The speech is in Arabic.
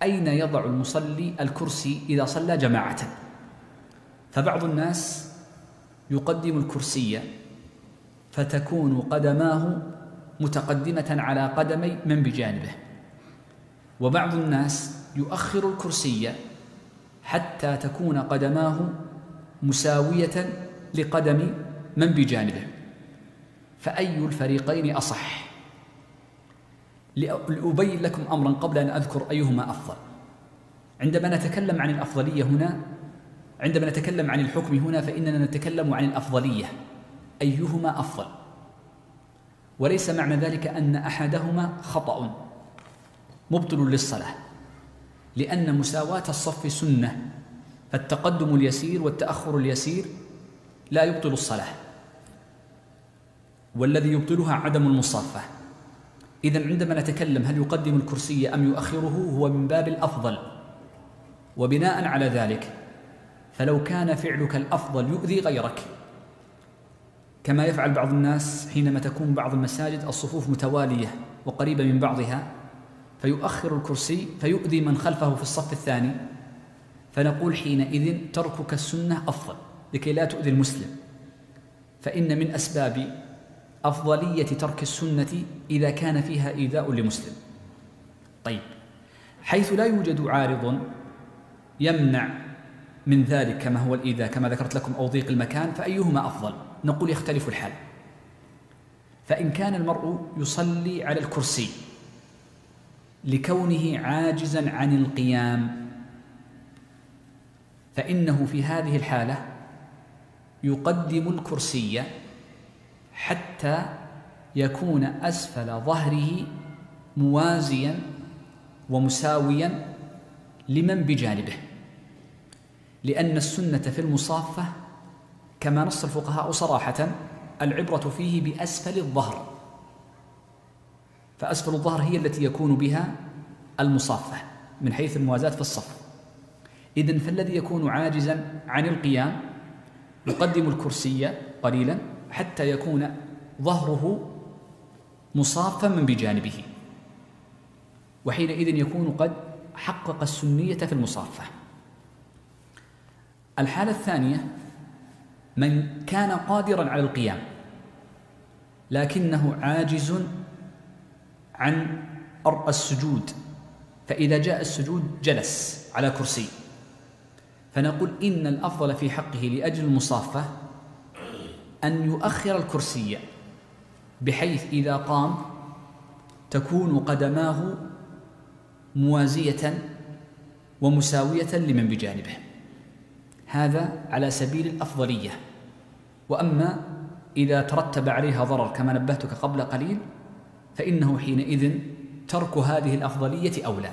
أين يضع المصلي الكرسي إذا صلى جماعة؟ فبعض الناس يقدم الكرسي فتكون قدماه متقدمة على قدمي من بجانبه، وبعض الناس يؤخر الكرسي حتى تكون قدماه مساوية لقدم من بجانبه، فأي الفريقين أصح؟ لأبين لكم أمرا قبل أن أذكر أيهما أفضل. عندما نتكلم عن الأفضلية هنا، عندما نتكلم عن الحكم هنا، فإننا نتكلم عن الأفضلية، أيهما أفضل، وليس معنى ذلك أن أحدهما خطأ مبطل للصلاة، لأن مساواة الصف سنة، فالتقدم اليسير والتأخر اليسير لا يبطل الصلاة، والذي يبطلها عدم المصافة. إذن عندما نتكلم هل يقدم الكرسي أم يؤخره هو من باب الأفضل، وبناء على ذلك فلو كان فعلك الأفضل يؤذي غيرك، كما يفعل بعض الناس حينما تكون بعض المساجد الصفوف متوالية وقريبة من بعضها، فيؤخر الكرسي فيؤذي من خلفه في الصف الثاني، فنقول حينئذ تركك السنة أفضل لكي لا تؤذي المسلم، فإن من أسباب أفضلية ترك السنة إذا كان فيها إيذاء لمسلم. طيب، حيث لا يوجد عارض يمنع من ذلك كما هو الإيذاء كما ذكرت لكم أو ضيق المكان، فأيهما أفضل؟ نقول يختلف الحال. فإن كان المرء يصلي على الكرسي لكونه عاجزا عن القيام، فإنه في هذه الحالة يقدم الكرسي حتى يكون أسفل ظهره موازيا ومساويا لمن بجانبه، لأن السنة في المصافة كما نص الفقهاء صراحة العبرة فيه بأسفل الظهر، فأسفل الظهر هي التي يكون بها المصافة من حيث الموازاة في الصف. إذن فالذي يكون عاجزا عن القيام يقدم الكرسي قليلا حتى يكون ظهره مصافا من بجانبه، وحينئذ يكون قد حقق السنية في المصافة. الحالة الثانية من كان قادرا على القيام لكنه عاجز عن السجود، فإذا جاء السجود جلس على كرسي، فنقول إن الأفضل في حقه لأجل المصافة أن يؤخر الكرسي بحيث إذا قام تكون قدماه موازية ومساوية لمن بجانبه، هذا على سبيل الأفضلية. وأما إذا ترتب عليها ضرر كما نبهتك قبل قليل، فإنه حينئذ ترك هذه الأفضلية أولى.